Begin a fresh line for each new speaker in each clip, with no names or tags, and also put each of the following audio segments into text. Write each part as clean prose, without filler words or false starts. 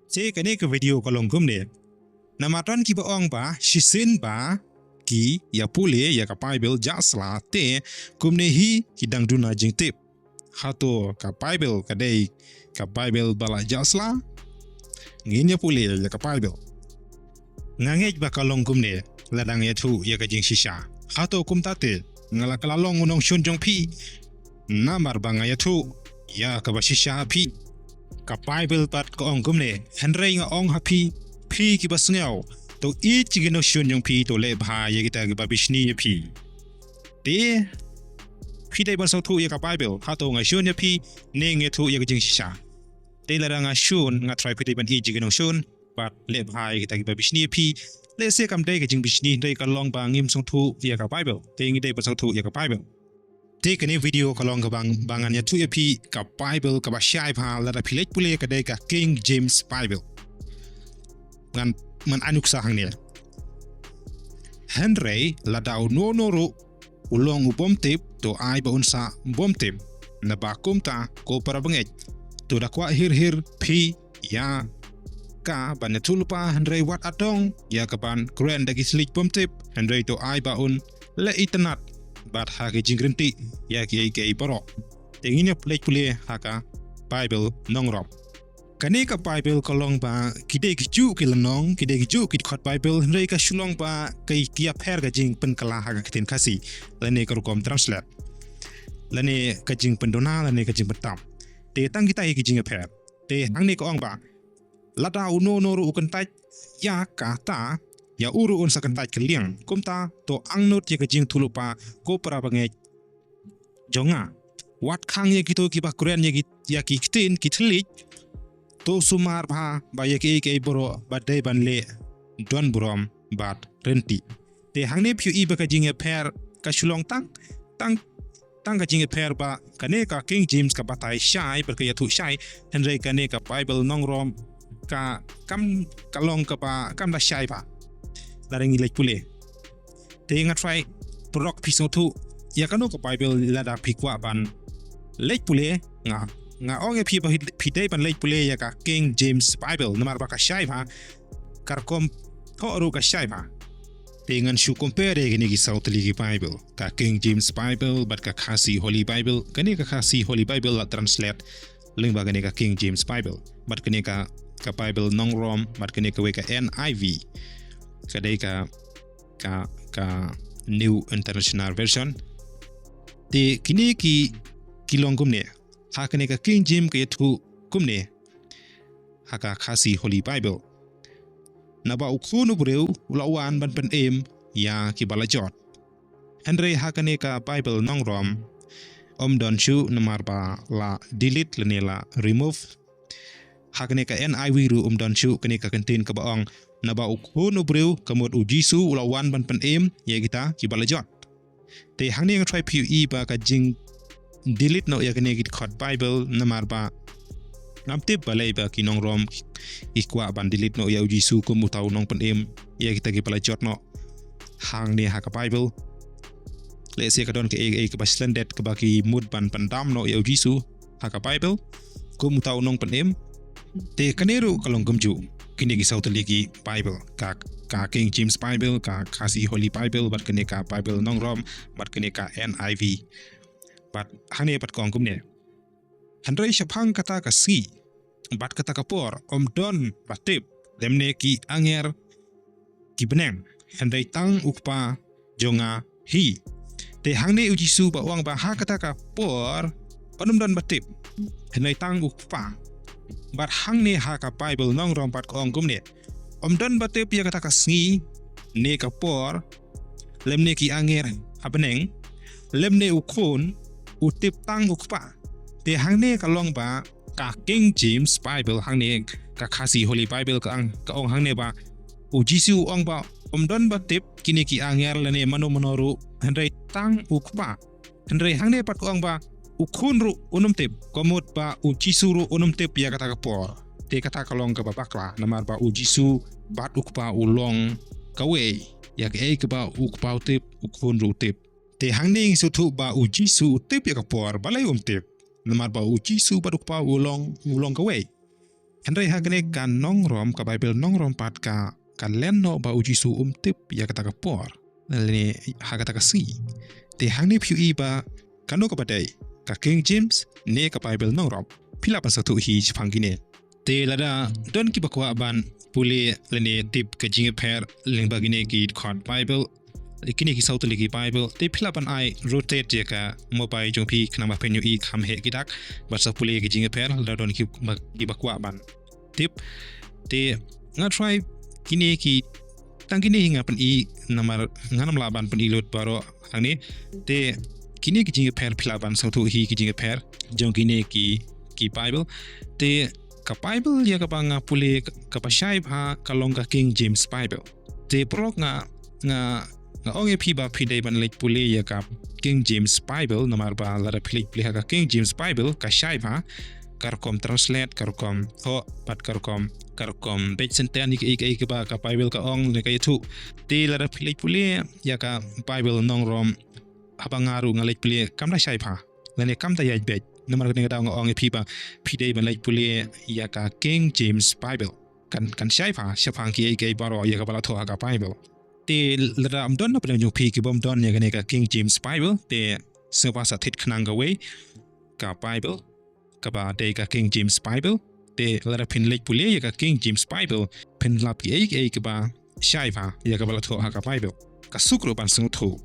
Saya kene ke video kolong gumne. Namatan kiba ong ba shisin ba ki ya pule ya ka Baibl jasla te kumne hi hidang duna jing tip. Hato ka Baibl kadai ka Baibl bala jasla ngin ya pule ya ka Baibl. Ngangej ba kolong gumne ladang ïathuh ya ka jingshisha. Hato kumta te ngala kalalong nongshun jong pi namar ba ïathuh ya ka bashisha pi. Ka Baibl pat ko ong gumne henrei nga ong hapi pi kiba sngewthuh to chigino shun yung pi to le bha ye kita ba bishni ye pi te pi dai ban thoh ye ka Baibl Hato nga shun ye pi ne ïathuh ye ka jingshisha te la nga shun nga try pi dai ban chigino shun pat le bha ye kita ba bishni ye pi le se kam dai ka jing bishni dai ka long ba ngim thoh ye ka Baibl te ngi dai ban thoh ye ka Baibl. Take any video kalong ka bangan ïathuh pi ka Baibl ka ba syai pha la da pyllait pule ka dai ka King James Bible ngan man anuk sahang ni Henry la dau no ru ulong bom tip to ai ba unsa bom tip na ba kumta ko para bangej to da kwa hir pi ya ka ban tulpa Henry wat atong ya ka ban grand dagi slik bom tip Henry to ai ba un le itanat bat haka jing ryntih ya ki baroh tingin pyllait pule haka Baibl nongrom kane ka Baibl kolong ba kide kiju kilanong kide kiju dkhot Baibl hendai ka shulong ba kai iapher ka jing pen kala haka kitin Khasi lane ka rukom translate lane ka jing pendona lane ka jing petam te tang kita ki jing iapher te hang ne ko ong ba lada uno ru ukentai ya kata ya uru un sakantai keliang kumta to angnut ye kajing tulupa ko para bangej jonga wat khang ye kito kiba kuren ye ya ki kitin kitlik to sumar bha ba ye ke baroh badai banle don brom bat ryntih te hangne phu I ba kajing iapher ka shulong tang kajing iapher ba kane ka King James ka batai shai ber ka ïathuh shai henrei kane ka Baibl nongrom ka kam kalong ka ba kam da shai ba larang pyllait pule te nga try prok ïathuh ya kano ka Baibl lada pikwa ban pyllait pule nga ong e pidai ban pyllait pule ya ka King James Bible namar ba ka shai ba karkom thoh ka shai ba te ngan shu compare gini ki south ligi Bible ka King James Bible bat ka Khasi Holy Bible kani ka Khasi Holy Bible la translate ling ba kani ka King James Bible bat kani ka Bible nongrom bat kani ka we ka NIV kadai ka New International Version te kini ki long kumne haka ne ka King James ka ïathuh kumne haka Khasi Holy Bible na ba ukunu breu ulawan ban pen ya ki balajot henrei haka ne ka Bible nongrom don shu namar ba la delete lene la remove haka ne ka NIV ru don shu kene ka contain ka baong na ba ukunu breu kamot ujisu ulawan ban pen ya kita ki balajot te hangne nga try pu ba ka jing delete no ya kene dkhot Bible namar ba namtip balai ba ki nongrom ikwa ban delete no ya ujisu ko mutau nong pen ya kita ki balajot no hang ne haka Bible le se ka don ke ka baslandet ka ba ki mud ban pandam no ya ujisu haka Bible ko mutau nong pen te kaneru kalong gumju kini ki south ligi Bible ka King James Bible ka Khasi Holy Bible bat kene ka Bible nongrom bat kene ka NIV bat hane bat kong kumne handrei shapang kata ka si bat kata ka por don batip lemne ki anger ki beneng handrei tang ukpa jonga hi te hangne ujisu ba wang ba ha kata ka por don batip handrei tang ukpa bat hangne haka Bible nongrom bat kong kumne don batip ya kata ka sngi ne ka por lemne ki anger abeneng lemne ukon utip tang ukpa te hangne kalong ba ka King James Bible hangne ka Khasi Holy Bible ka ong hangne ba ujisu ong ba don batip kini ki anger lene manoru henrei tang ukpa henrei hangne pat ong ba ukun ru unum tip komot ba ujisu ru unum tip ya kata ka por te kata kalong ka babakla namar ba ujisu bat ukpa ulong kawei ya ke ba ukpa tip ukun ru tip te hangning ïathuh ba ujisu tip ya ka por balai tip namar ba ujisu ba ukpa ulong kawei Andai hagane ka nongrom ka Baibel nongrom pat ka lenno ba uji su tip ya kata ka por lene haka ta Khasi te hangne phu ba kano ka badai ka King James ne ka Baibel nongrom pila pan satu hi chphangine te lada don ki bakwa ban pule lene tip ka iapher ling bagine ki dkhot Bible kini ki sautu lagi Bible te pila pan ai rotate je ka mobile jong pi kna ma penyu I kham he ki dak basa pule ki iapher la don ki bakwa ban tip te nga try kini ki tang kini hinga pan I namar nganam laban pan I lot baroh ani te kini ki iapher pila ban sautu hi ki iapher jong kini ki Bible te ka Bible ya ka banga pule ka pasai ha kalong ka King James Bible te prolog nga onge piba pide ban lek pule ya ka King James Bible namar ba lara pilik pile ka King James Bible ka shaiba karkom translate karkom thoh pat karkom beit senten ik ba ka Bible ka ong le ka ithuh te lara pilik pule ya ka Bible nongrom habangaru ngalek pule kamda shaiba lene kamta iaid beit namar ka nga ong piba pide ban lek pule ya ka King James Bible kan shaiba shapang ki baroh ya ka bala thoh ka Bible te lada amdon na penyo pi ki bom don ya ka King James Bible te sewa sa thit khnang kawei ka Bible ka ba de ka King James Bible te lada phin lek pule ya ka King James Bible phin lap ki ka ba shai ba ya ka bala thoh ka Bible ka sukro ban sngewthuh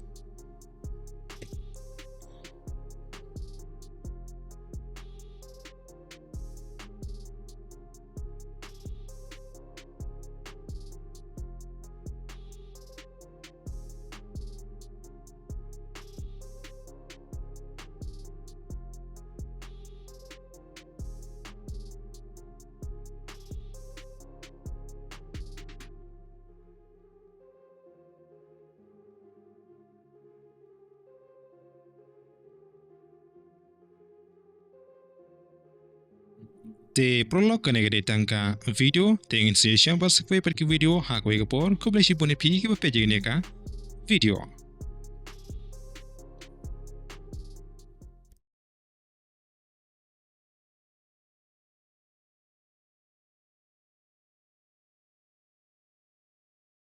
te prolog ka negede tangka video te ingin siya bas kwe per ki video ha kwe ka por ko blesi bone pi ki ba peje ne ka video